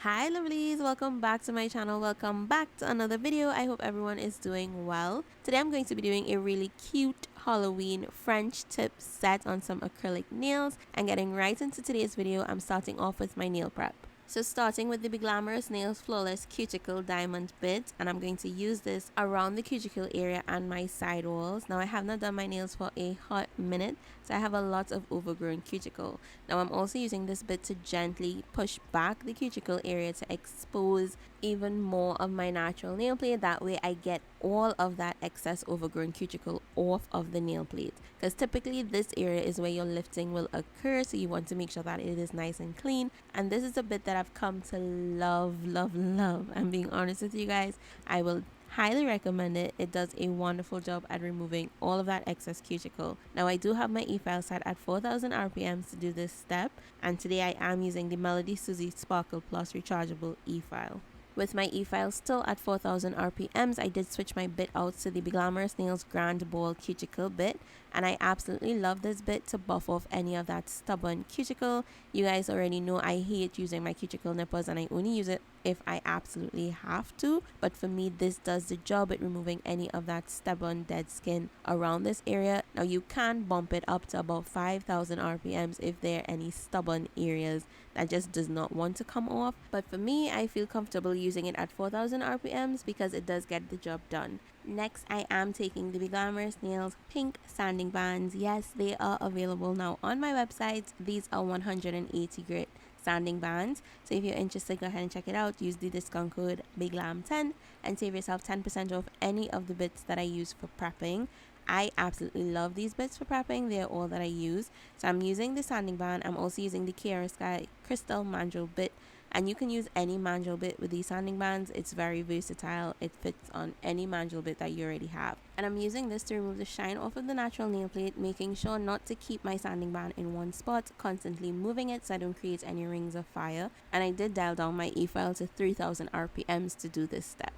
Hi lovelies, welcome back to my channel. Welcome back to another video. I hope everyone is doing well. Today I'm going to be doing a really cute Halloween French tip set on some acrylic nails, and getting right into today's video, I'm starting off with my nail prep. So starting with the BeGlamorousNails Flawless Cuticle Diamond Bit, and I'm going to use this around the cuticle area and my side walls. Now I have not done my nails for a hot minute, so I have a lot of overgrown cuticle. Now I'm also using this bit to gently push back the cuticle area to expose even more of my natural nail plate. That way I get all of that excess overgrown cuticle off of the nail plate, because typically this area is where your lifting will occur, so you want to make sure that it is nice and clean. And this is a bit that I've come to love. I'm being honest with you guys. I will highly recommend it. It does a wonderful job at removing all of that excess cuticle. Now I do have my e-file set at 4000 RPMs to do this step, and today I am using the MelodySusie Sparkle Plus rechargeable e-file. With my e-file still at 4000 RPMs, I did switch my bit out to the BeGlamorousNails Grand Ball Cuticle bit, and I absolutely love this bit to buff off any of that stubborn cuticle. You guys already know I hate using my cuticle nippers, and I only use it if I absolutely have to, but for me this does the job at removing any of that stubborn dead skin around this area. Now you can bump it up to about 5000 RPMs if there are any stubborn areas that just does not want to come off, but for me I feel comfortable using it at 4000 RPMs because it does get the job done. Next, I am taking the BeGlamorousNails pink sanding bands. Yes, they are available now on my website. These are 180 grit sanding bands, so if you're interested, go ahead and check it out. Use the discount code BEGLAM10 and save yourself 10% off any of the bits that I use for prepping. I absolutely love these bits for prepping. They're all that I use. So I'm using the sanding band. I'm also using the 𝗃𝗗𝗃𝗀𝗃 Crystal Mandrel bit, and you can use any mandrel bit with these sanding bands. It's very versatile. It fits on any mandrel bit that you already have. And I'm using this to remove the shine off of the natural nail plate, making sure not to keep my sanding band in one spot, constantly moving it so I don't create any rings of fire. And I did dial down my e-file to 3000 RPMs to do this step.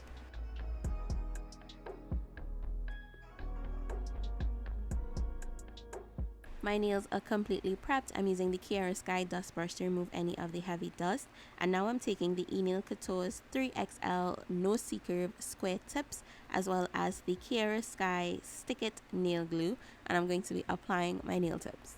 My nails are completely prepped. I'm using the 𝗃𝗗𝗃𝗃 dust brush to remove any of the heavy dust. And now I'm taking the Enailcouture 3XL No C Curve square tips, as well as the 𝗃𝗗𝗃𝗃 Stick It nail glue, and I'm going to be applying my nail tips.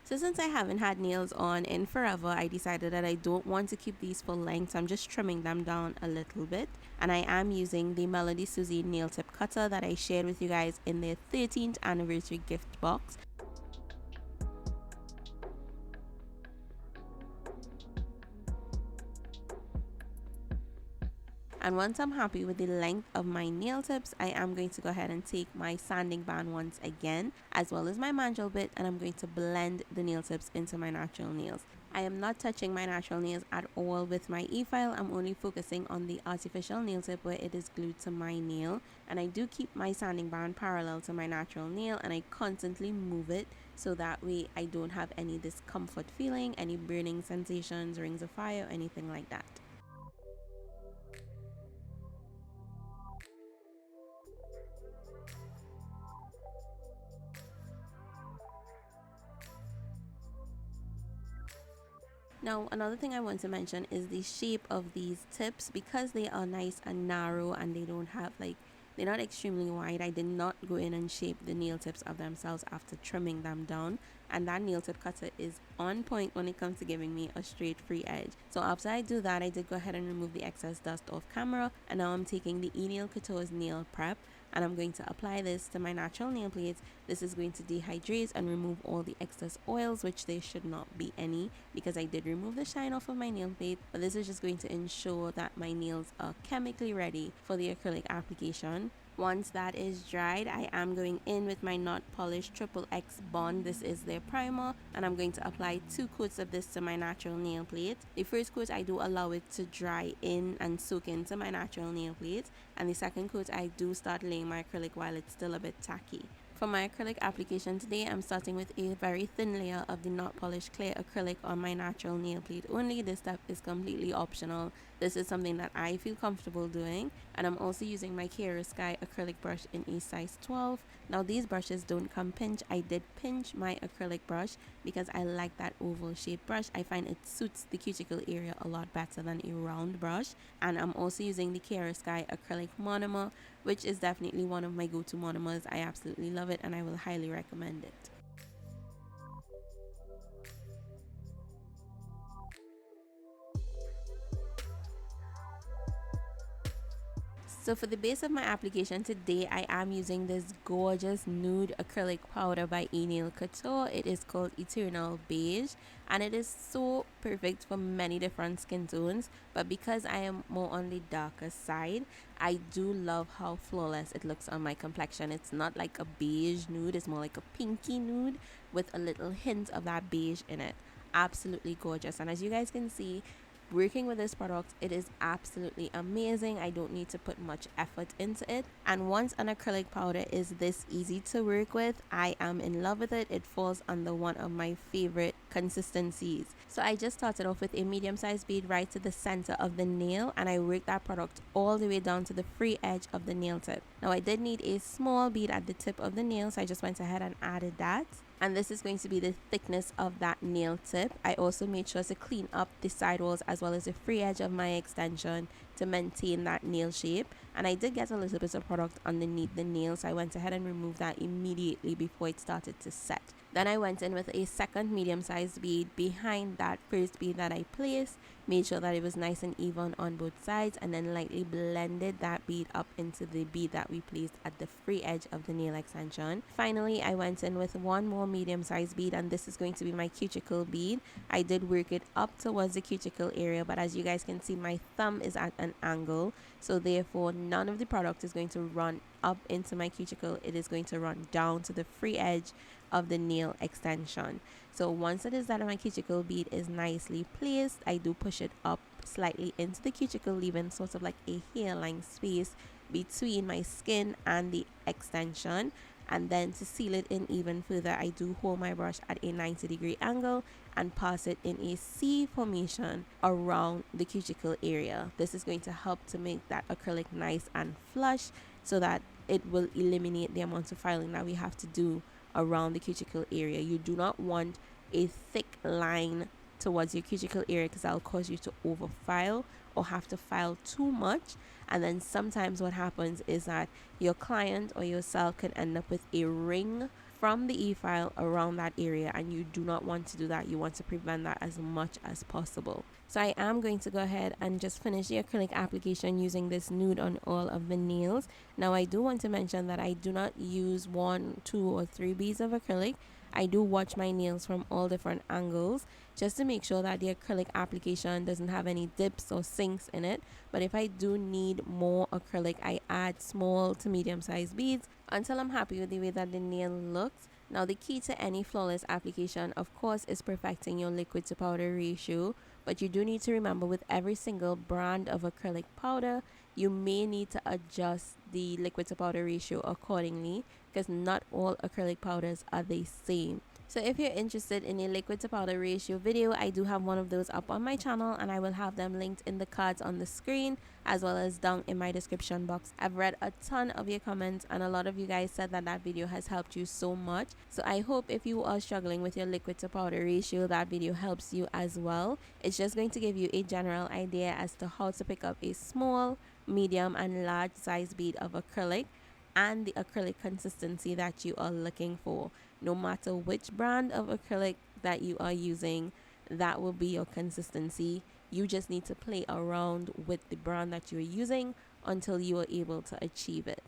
So since I haven't had nails on in forever, I decided that I don't want to keep these full length, so I'm just trimming them down a little bit. And I am using the MelodySusie nail tip cutter that I shared with you guys in their 13th anniversary gift box. And once I'm happy with the length of my nail tips, I am going to go ahead and take my sanding band once again, as well as my mandrel bit, and I'm going to blend the nail tips into my natural nails. I am not touching my natural nails at all with my e-file. I'm only focusing on the artificial nail tip where it is glued to my nail, and I do keep my sanding band parallel to my natural nail, and I constantly move it so that way I don't have any discomfort feeling, any burning sensations, rings of fire, or anything like that. Now, another thing I want to mention is the shape of these tips. Because they are nice and narrow and they don't have they're not extremely wide, I did not go in and shape the nail tips of themselves after trimming them down, and that nail tip cutter is on point when it comes to giving me a straight free edge. So after I do that, I did go ahead and remove the excess dust off camera, and now I'm taking the Enailcouture's nail prep, and I'm going to apply this to my natural nail plates. This is going to dehydrate and remove all the excess oils, which there should not be any because I did remove the shine off of my nail plate, but this is just going to ensure that my nails are chemically ready for the acrylic application. Once that is dried, I am going in with my Not Polished XXX Bond. This is their primer, and I'm going to apply 2 coats of this to my natural nail plate. The first coat I do allow it to dry in and soak into my natural nail plate, and the second coat I do start laying my acrylic while it's still a bit tacky. For my acrylic application today, I'm starting with a very thin layer of the Not Polished Clear Acrylic on my natural nail plate only. This step is completely optional. This is something that I feel comfortable doing, and I'm also using my 𝗃𝗧𝗫 acrylic brush in a size 12. Now these brushes don't come pinch. I did pinch my acrylic brush because I like that oval shaped brush. I find it suits the cuticle area a lot better than a round brush. And I'm also using the 𝗃𝗧𝗫 acrylic monomer, which is definitely one of my go-to monomers. I absolutely love it and I will highly recommend it. So for the base of my application today, I am using this gorgeous nude acrylic powder by Enailcouture. It is called Eternal Beige, and it is so perfect for many different skin tones. But because I am more on the darker side, I do love how flawless it looks on my complexion. It's not like a beige nude, it's more like a pinky nude with a little hint of that beige in it. Absolutely gorgeous. And as you guys can see, working with this product, it is absolutely amazing. I don't need to put much effort into it, and once an acrylic powder is this easy to work with, I am in love with it. It falls under one of my favorite consistencies. So I just started off with a medium-sized bead right to the center of the nail, and I worked that product all the way down to the free edge of the nail tip. Now I did need a small bead at the tip of the nail, so I just went ahead and added that. And this is going to be the thickness of that nail tip. I also made sure to clean up the sidewalls as well as the free edge of my extension to maintain that nail shape. And I did get a little bit of product underneath the nail, so I went ahead and removed that immediately before it started to set. Then I went in with a second medium-sized bead behind that first bead that I placed, made sure that it was nice and even on both sides, and then lightly blended that bead up into the bead that we placed at the free edge of the nail extension. Finally, I went in with one more medium-sized bead, and this is going to be my cuticle bead. I did work it up towards the cuticle area, but as you guys can see, my thumb is at an angle, so therefore none of the product is going to run up into my cuticle. It is going to run down to the free edge of the nail extension. So once it is that my cuticle bead is nicely placed, I do push it up slightly into the cuticle, leaving sort of like a hairline space between my skin and the extension. And then to seal it in even further, I do hold my brush at a 90-degree angle and pass it in a C formation around the cuticle area. This is going to help to make that acrylic nice and flush, so that it will eliminate the amount of filing that we have to do around the cuticle area. You do not want a thick line towards your cuticle area because that will cause you to overfile or have to file too much, and then sometimes what happens is that your client or yourself can end up with a ring from the e-file around that area, and you do not want to do that. You want to prevent that as much as possible. So I am going to go ahead and just finish the acrylic application using this nude on all of the nails. Now I do want to mention that I do not use 1, 2, or 3 beads of acrylic. I do watch my nails from all different angles just to make sure that the acrylic application doesn't have any dips or sinks in it. But if I do need more acrylic, I add small to medium sized beads until I'm happy with the way that the nail looks. Now the key to any flawless application, of course, is perfecting your liquid to powder ratio, but you do need to remember with every single brand of acrylic powder, you may need to adjust the liquid to powder ratio accordingly, because not all acrylic powders are the same. So if you're interested in a liquid to powder ratio video, I do have one of those up on my channel, and I will have them linked in the cards on the screen as well as down in my description box. I've read a ton of your comments, and a lot of you guys said that that video has helped you so much. So I hope if you are struggling with your liquid to powder ratio, that video helps you as well. It's just going to give you a general idea as to how to pick up a small, medium, and large size bead of acrylic and the acrylic consistency that you are looking for. No matter which brand of acrylic that you are using, that will be your consistency. You just need to play around with the brand that you're using until you are able to achieve it.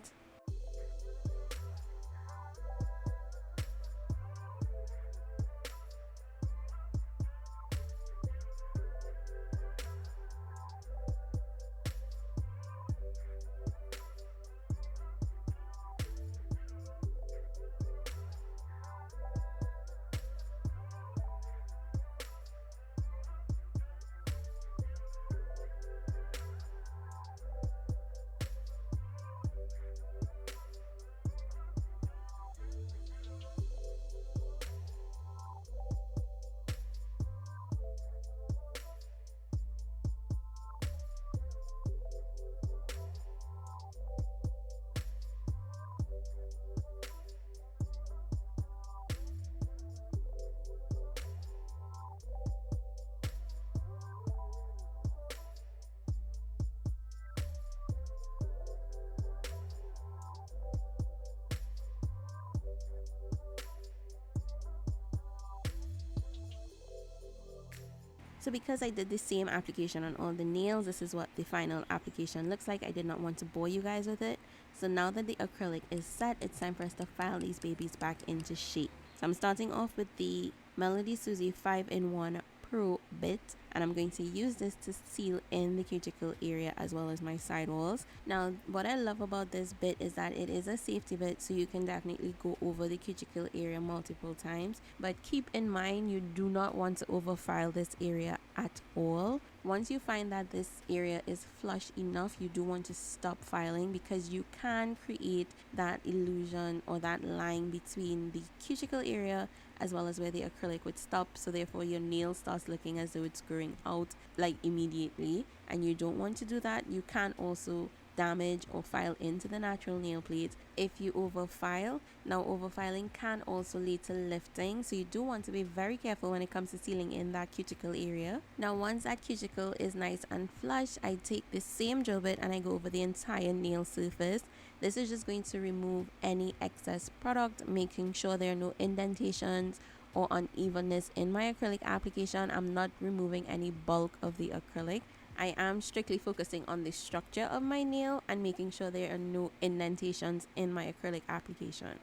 So because I did the same application on all the nails, this is what the final application looks like. I did not want to bore you guys with it. So now that the acrylic is set, it's time for us to file these babies back into shape. So I'm starting off with the MelodySusie 5-in-1 Pro bit, and I'm going to use this to seal in the cuticle area as well as my side walls. Now what I love about this bit is that it is a safety bit, so you can definitely go over the cuticle area multiple times, but keep in mind you do not want to overfile this area at all. Once you find that this area is flush enough, you do want to stop filing, because you can create that illusion or that line between the cuticle area as well as where the acrylic would stop, so therefore your nail starts looking as though it's growing out like immediately, and you don't want to do that. You can also damage or file into the natural nail plate if you overfile. Now overfiling can also lead to lifting, so you do want to be very careful when it comes to sealing in that cuticle area. Now once that cuticle is nice and flush, I take the same drill bit and I go over the entire nail surface. This is just going to remove any excess product, making sure there are no indentations or unevenness in my acrylic application. I'm not removing any bulk of the acrylic. I am strictly focusing on the structure of my nail and making sure there are no indentations in my acrylic application.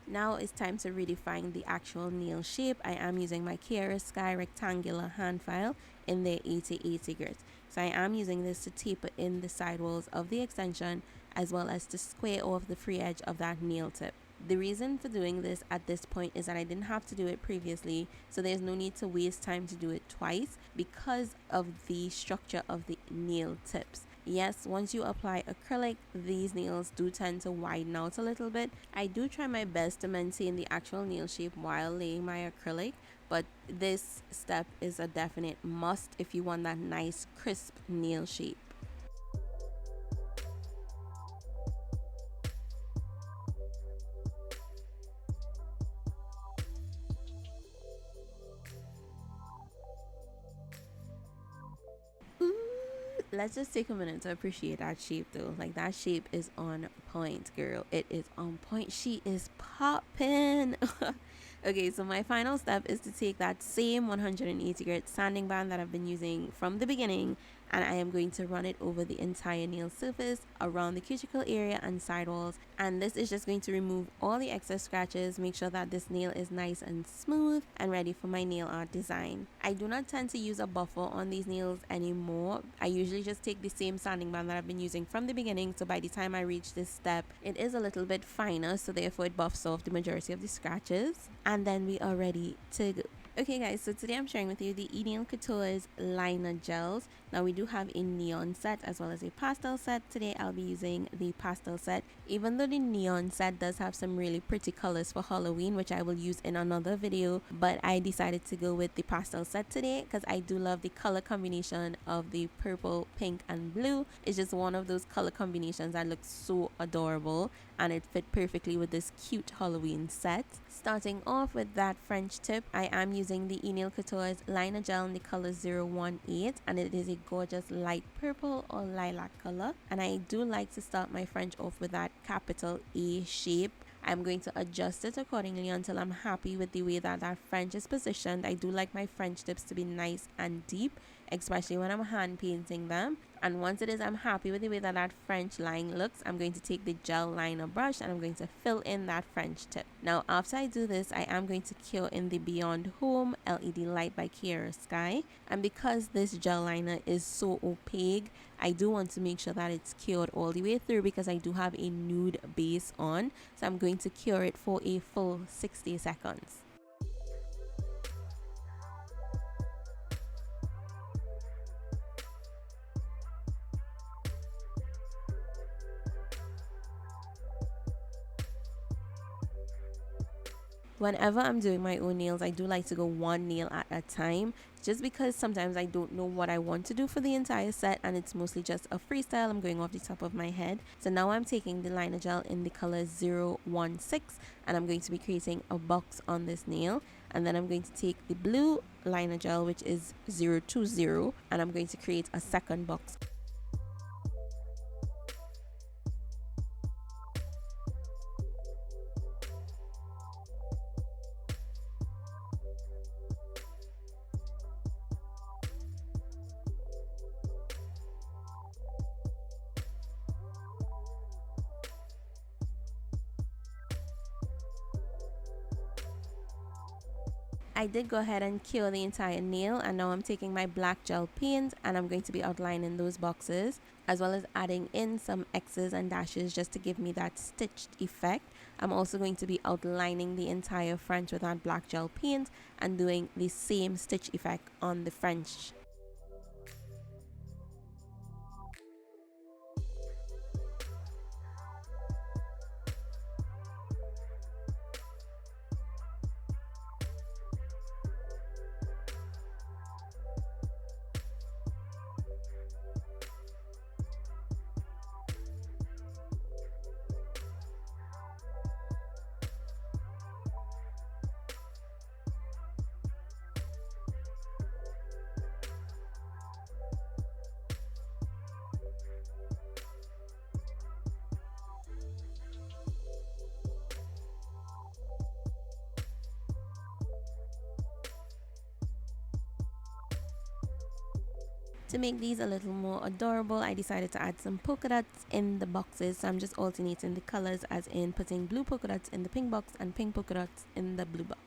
Now it's time to redefine the actual nail shape. I am using my 𝗃𝗗𝗃𝗀𝗃 rectangular hand file in the 80/80 grit. So I am using this to taper in the side walls of the extension as well as to square off the free edge of that nail tip. The reason for doing this at this point is that I didn't have to do it previously, so there's no need to waste time to do it twice because of the structure of the nail tips. Yes, once you apply acrylic, these nails do tend to widen out a little bit. I do try my best to maintain the actual nail shape while laying my acrylic, but this step is a definite must if you want that nice crisp nail shape. Let's just take a minute to appreciate that shape though. Like, that shape is on point, girl. It is on point. She is popping. Okay, so my final step is to take that same 180 grit sanding band that I've been using from the beginning, and I am going to run it over the entire nail surface, around the cuticle area and sidewalls. And this is just going to remove all the excess scratches, make sure that this nail is nice and smooth and ready for my nail art design. I do not tend to use a buffer on these nails anymore. I usually just take the same sanding band that I've been using from the beginning, so by the time I reach this step, it is a little bit finer, so therefore it buffs off the majority of the scratches. And then we are ready to go. Okay guys, so today I'm sharing with you the Enailcouture's liner gels. Now we do have a neon set as well as a pastel set. Today I'll be using the pastel set, even though the neon set does have some really pretty colors for Halloween, which I will use in another video, but I decided to go with the pastel set today because I do love the color combination of the purple, pink and blue. It's just one of those color combinations that looks so adorable, and it fit perfectly with this cute Halloween set. Starting off with that French tip, I am using the Enailcouture's liner gel in the color 018, and it is a gorgeous light purple or lilac color. And I do like to start my French off with that capital A shape. I'm going to adjust it accordingly until I'm happy with the way that that French is positioned. I do like my French tips to be nice and deep, especially when I'm hand painting them. And once it is I'm happy with the way that that French line looks, I'm going to take the gel liner brush and I'm going to fill in that French tip. Now after I do this, I am going to cure in the Beyond Home LED Light by 𝗃𝗃𝗃𝗃. And because this gel liner is so opaque, I do want to make sure that it's cured all the way through because I do have a nude base on. So I'm going to cure it for a full 60 seconds. Whenever I'm doing my own nails, I do like to go one nail at a time, just because sometimes I don't know what I want to do for the entire set and it's mostly just a freestyle. I'm going off the top of my head. So now I'm taking the liner gel in the color 016 and I'm going to be creating a box on this nail. And then I'm going to take the blue liner gel, which is 020, and I'm going to create a second box. I did go ahead and cure the entire nail, and now I'm taking my black gel paint and I'm going to be outlining those boxes, as well as adding in some X's and dashes just to give me that stitched effect. I'm also going to be outlining the entire French with that black gel paint and doing the same stitch effect on the French. To make these a little more adorable, I decided to add some polka dots in the boxes. So I'm just alternating the colors, as in putting blue polka dots in the pink box and pink polka dots in the blue box.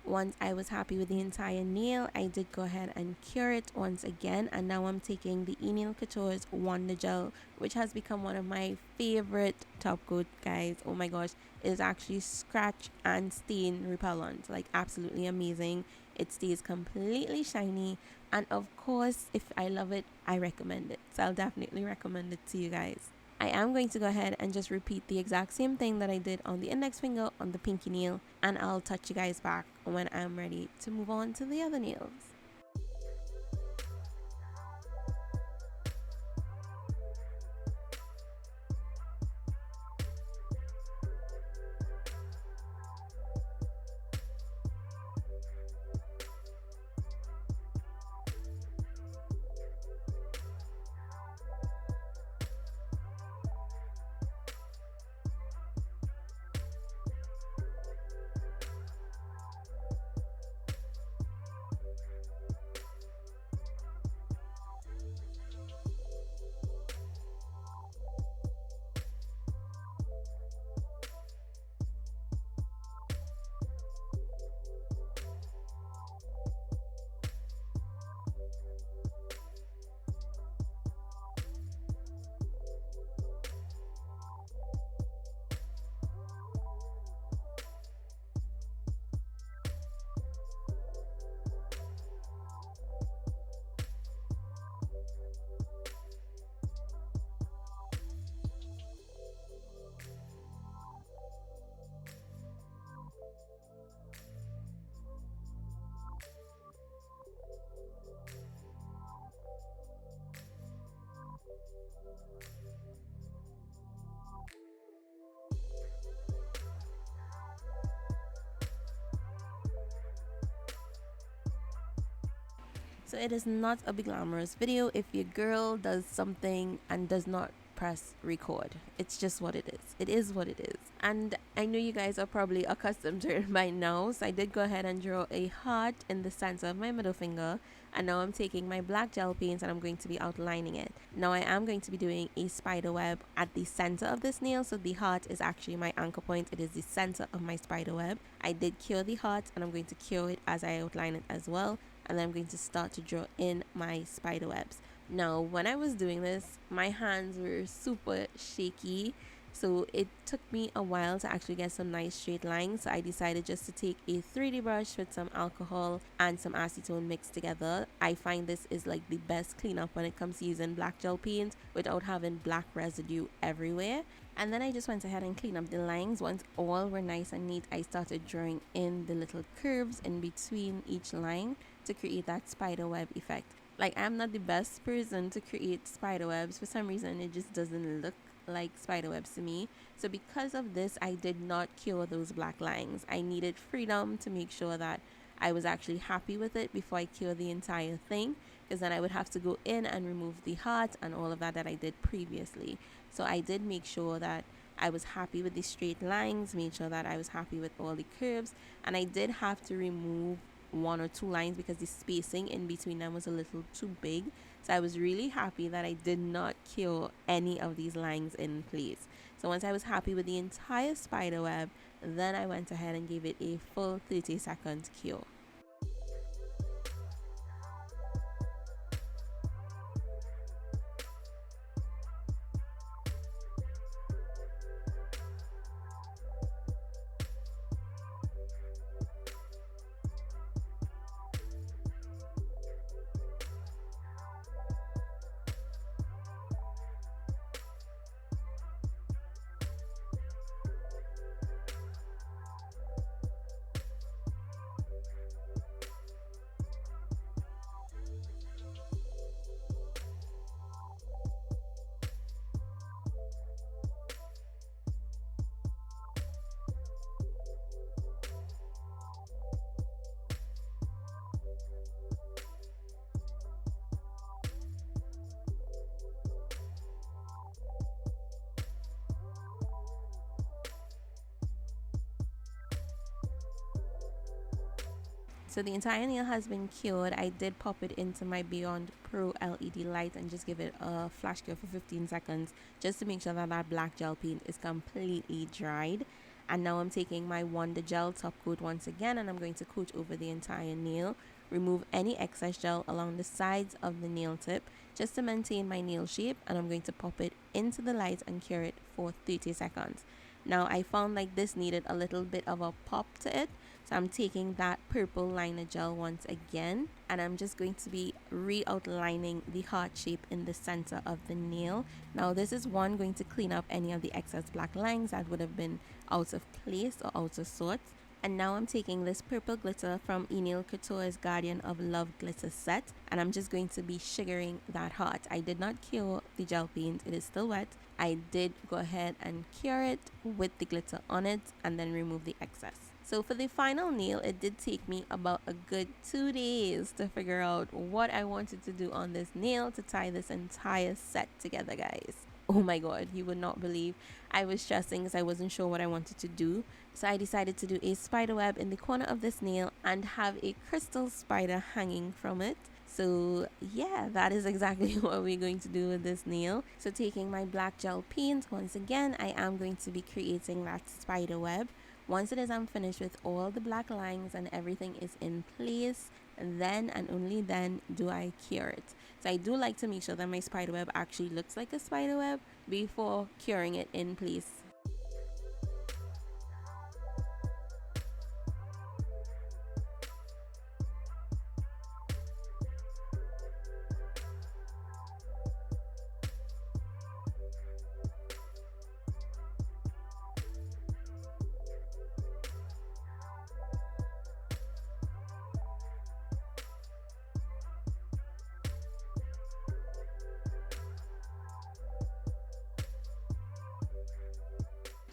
Once I was happy with the entire nail, I did go ahead and cure it once again, and now I'm taking the Enailcouture's Wonder Gel, which has become one of my favorite top coat, guys. Oh my gosh, it is actually scratch and stain repellent, like absolutely amazing. It stays completely shiny, and of course, if I love it, I recommend it. So I'll definitely recommend it to you guys. I am going to go ahead and just repeat the exact same thing that I did on the index finger on the pinky nail, and I'll touch you guys back when I'm ready to move on to the other nails. So it is not a BeGlamorous video if your girl does something and does not press record. It's just what it is. It is what it is. And I know you guys are probably accustomed to it by now, so I did go ahead and draw a heart in the center of my middle finger, and now I'm taking my black gel paint and I'm going to be outlining it. Now I am going to be doing a spider web at the center of this nail, so the heart is actually my anchor point. It is the center of my spider web. I did cure the heart and I'm going to cure it as I outline it as well, and then I'm going to start to draw in my spider webs. Now when I was doing this, my hands were super shaky, so it took me a while to actually get some nice straight lines. So I decided just to take a 3D brush with some alcohol and some acetone mixed together. I find this is like the best cleanup when it comes to using black gel paint without having black residue everywhere. And then I just went ahead and cleaned up the lines. Once all were nice and neat, I started drawing in the little curves in between each line to create that spider web effect. Like, I'm not the best person to create spider webs. For some reason, it just doesn't look like 𝗫𝗪𝗺𝗀𝗀. So because of this, I did not cure those black lines. I needed freedom to make sure that I was actually happy with it before I cure the entire thing, because then I would have to go in and remove the heart and all of that I did previously. So I did make sure that I was happy with the straight lines, made sure that I was happy with all the curves, and I did have to remove 1 or 2 lines because the spacing in between them was a little too big. So I was really happy that I did not cure any of these lines in place. So once I was happy with the entire spider web, then I went ahead and gave it a full 30-second cure. So the entire nail has been cured. I did pop it into my Beyond Pro LED light and just give it a flash cure for 15 seconds just to make sure that that black gel paint is completely dried. And now I'm taking my Wonder Gel top coat once again, and I'm going to coat over the entire nail, remove any excess gel along the sides of the nail tip just to maintain my nail shape, and I'm going to pop it into the light and cure it for 30 seconds. Now I found like this needed a little bit of a pop to it, so I'm taking that purple liner gel once again, and I'm just going to be re-outlining the heart shape in the center of the nail. Now this is going to clean up any of the excess black lines that would have been out of place or out of sorts. And now I'm taking this purple glitter from Enailcouture's Guardian of Love glitter set, and I'm just going to be sugaring that heart. I did not cure the gel paint, it is still wet. I did go ahead and cure it with the glitter on it and then remove the excess. So for the final nail, it did take me about a good 2 days to figure out what I wanted to do on this nail to tie this entire set together, guys. Oh my god, you would not believe. I was stressing because I wasn't sure what I wanted to do. So I decided to do a spider web in the corner of this nail and have a crystal spider hanging from it. So yeah, that is exactly what we're going to do with this nail. So taking my black gel paint, once again, I am going to be creating that spider web. Once it is I'm finished with all the black lines and everything is in place, then and only then do I cure it. So I do like to make sure that my spider web actually looks like a spider web before curing it in place.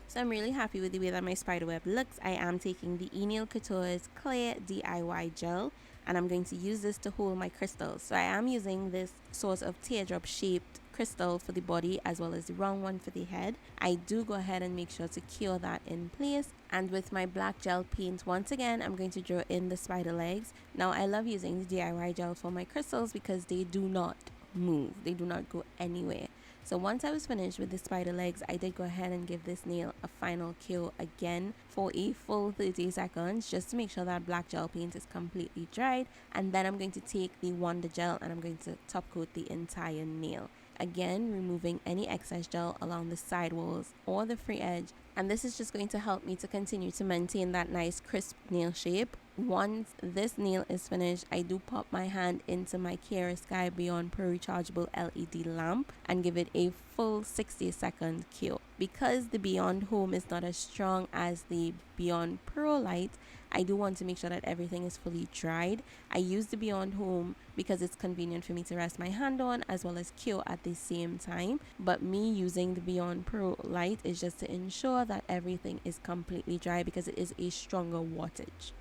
So I'm really happy with the way that my spider web looks. I am taking the Enailcouture's Clear DIY gel, and I'm going to use this to hold my crystals. So I am using this sort of teardrop shaped crystal for the body as well as the round one for the head. I do go ahead and make sure to cure that in place, and with my black gel paint, once again I'm going to draw in the spider legs. Now I love using the DIY gel for my crystals because they do not move, they do not go anywhere. So once I was finished with the spider legs, I did go ahead and give this nail a final cure again for a full 30 seconds just to make sure that black gel paint is completely dried. And then I'm going to take the Wonder Gel and I'm going to top coat the entire nail. Again, removing any excess gel along the side walls or the free edge. And this is just going to help me to continue to maintain that nice crisp nail shape once this nail is finished, I do pop my hand into my 𝗫𝗫 rechargeable LED lamp and give it a full 60-second cure. Because the Beyond Home is not as strong as the Beyond Pro light, I do want to make sure that everything is fully dried. I use the Beyond Home because it's convenient for me to rest my hand on as well as cure at the same time. But me using the Beyond Pro light is just to ensure that everything is completely dry because it is a stronger wattage.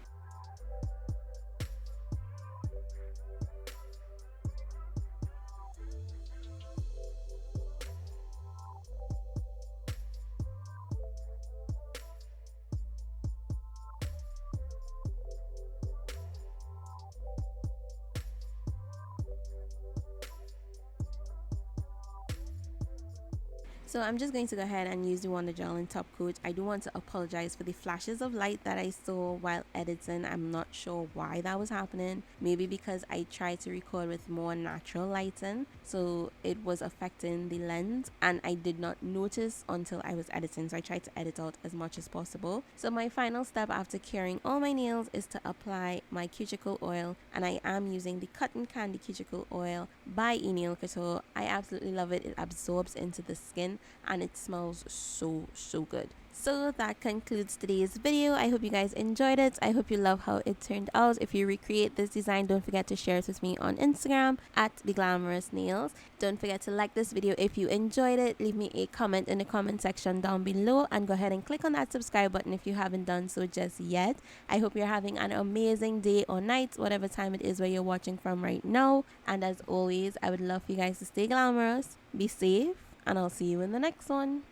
So I'm just going to go ahead and use the Wonder Gel in top coat. I do want to apologize for the flashes of light that I saw while editing. I'm not sure why that was happening. Maybe because I tried to record with more natural lighting, so it was affecting the lens, and I did not notice until I was editing. So I tried to edit out as much as possible. So my final step after curing all my nails is to apply my cuticle oil, and I am using the Cotton Candy Cuticle Oil by Enailcouture. I absolutely love it. It absorbs into the skin and it smells so good. So that concludes today's video. I hope you guys enjoyed it. I hope you love how it turned out. If you recreate this design, don't forget to share it with me on Instagram at BeGlamorousNails. Don't forget to like this video if you enjoyed it. Leave me a comment in the comment section down below, and go ahead and click on that subscribe button if you haven't done so just yet. I hope you're having an amazing day or night, whatever time it is where you're watching from right now. And as always, I would love for you guys to stay glamorous, be safe, and I'll see you in the next one.